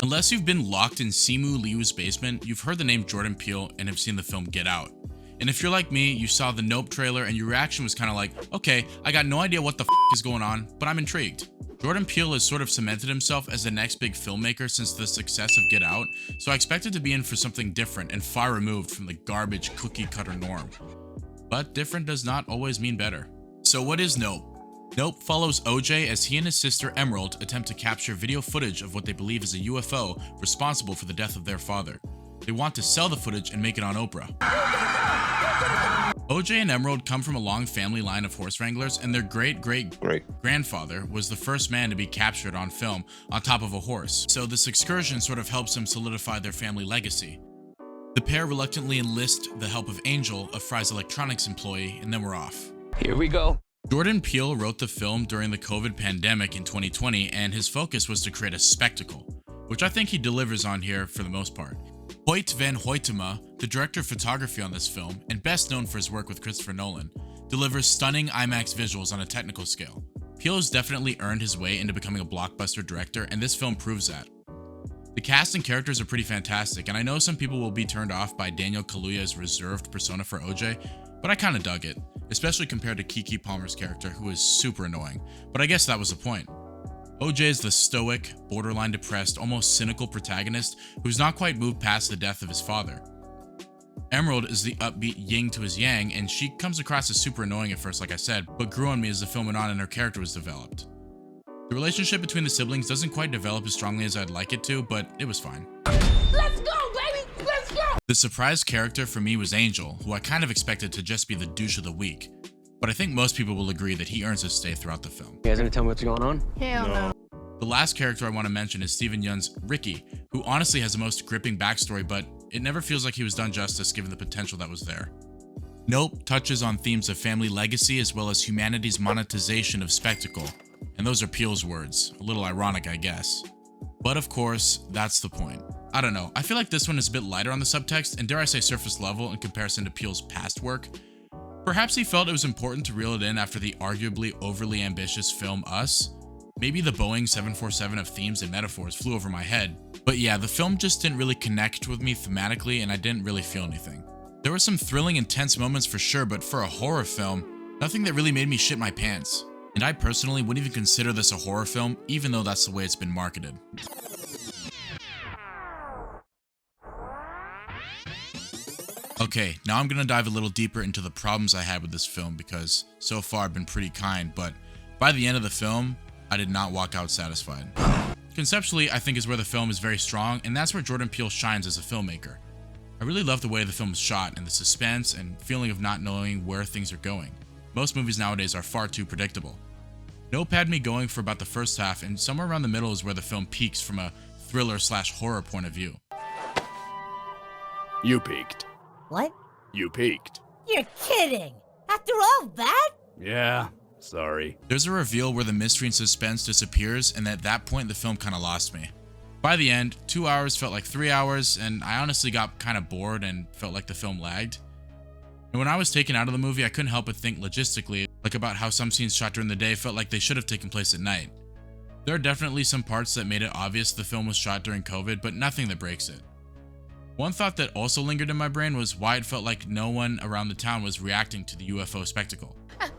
Unless you've been locked in Simu Liu's basement, you've heard the name Jordan Peele and have seen the film Get Out. And if you're like me, you saw the Nope trailer and your reaction was kind of like, okay, I got no idea what the is going on, but I'm intrigued. Jordan Peele has sort of cemented himself as the next big filmmaker since the success of Get Out, so I expected to be in for something different and far removed from the garbage cookie cutter norm. But different does not always mean better. So what is Nope? Nope follows OJ as he and his sister Emerald attempt to capture video footage of what they believe is a UFO responsible for the death of their father. They want to sell the footage and make it on Oprah. OJ and Emerald come from a long family line of horse wranglers, and their great-grandfather was the first man to be captured on film on top of a horse, so this excursion sort of helps them solidify their family legacy. The pair reluctantly enlist the help of Angel, a Fry's Electronics employee, and then we're off. Here we go. Jordan Peele wrote the film during the COVID pandemic in 2020, and his focus was to create a spectacle, which I think he delivers on here for the most part. Hoyt van Hoytema, the director of photography on this film, and best known for his work with Christopher Nolan, delivers stunning IMAX visuals on a technical scale. Peele has definitely earned his way into becoming a blockbuster director, and this film proves that. The cast and characters are pretty fantastic, and I know some people will be turned off by Daniel Kaluuya's reserved persona for OJ, but I kinda dug it, especially compared to Keke Palmer's character, who is super annoying, but I guess that was the point. OJ is the stoic, borderline depressed, almost cynical protagonist who's not quite moved past the death of his father. Emerald is the upbeat yin to his yang, and she comes across as super annoying at first, like I said, but grew on me as the film went on and her character was developed. The relationship between the siblings doesn't quite develop as strongly as I'd like it to, but it was fine. Let's go, baby! Let's go! The surprise character for me was Angel, who I kind of expected to just be the douche of the week, but I think most people will agree that he earns his stay throughout the film. You guys gonna tell me what's going on? Hell no. The last character I want to mention is Steven Yeun's Ricky, who honestly has the most gripping backstory, but it never feels like he was done justice given the potential that was there. Nope touches on themes of family legacy as well as humanity's monetization of spectacle, and those are Peele's words, a little ironic I guess. But of course, that's the point. I don't know, I feel like this one is a bit lighter on the subtext and dare I say surface level in comparison to Peele's past work. Perhaps he felt it was important to reel it in after the arguably overly ambitious film Us. Maybe the Boeing 747 of themes and metaphors flew over my head, but yeah, the film just didn't really connect with me thematically and I didn't really feel anything. There were some thrilling, intense moments for sure, but for a horror film, nothing that really made me shit my pants. And I personally wouldn't even consider this a horror film, even though that's the way it's been marketed. Okay, now I'm gonna dive a little deeper into the problems I had with this film because so far I've been pretty kind, but by the end of the film, I did not walk out satisfied. Conceptually, I think is where the film is very strong, and that's where Jordan Peele shines as a filmmaker. I really love the way the film is shot and the suspense and feeling of not knowing where things are going. Most movies nowadays are far too predictable. Nope had me going for about the first half, and somewhere around the middle is where the film peaks from a thriller/horror point of view. You peaked. What? You peaked. You're kidding! After all that? Yeah, sorry. There's a reveal where the mystery and suspense disappears, and at that point the film kinda lost me. By the end, 2 hours felt like 3 hours, and I honestly got kinda bored and felt like the film lagged. And when I was taken out of the movie, I couldn't help but think logistically, like about how some scenes shot during the day felt like they should have taken place at night. There are definitely some parts that made it obvious the film was shot during COVID, but nothing that breaks it. One thought that also lingered in my brain was why it felt like no one around the town was reacting to the UFO spectacle.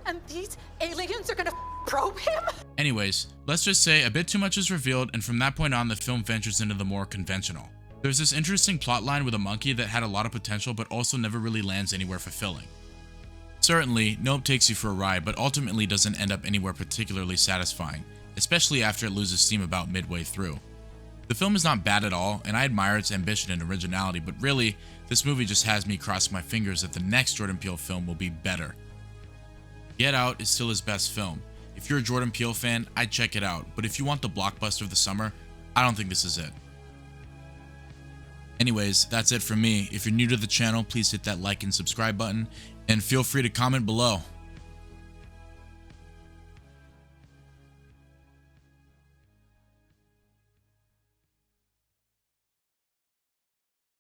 And these aliens are gonna probe him? Anyways, let's just say a bit too much is revealed, and from that point on the film ventures into the more conventional. There's this interesting plotline with a monkey that had a lot of potential but also never really lands anywhere fulfilling. Certainly, Nope takes you for a ride, but ultimately doesn't end up anywhere particularly satisfying, especially after it loses steam about midway through. The film is not bad at all, and I admire its ambition and originality, but really, this movie just has me crossing my fingers that the next Jordan Peele film will be better. Get Out is still his best film. If you're a Jordan Peele fan, I'd check it out, but if you want the blockbuster of the summer, I don't think this is it. Anyways, that's it from me. If you're new to the channel, please hit that like and subscribe button, and feel free to comment below.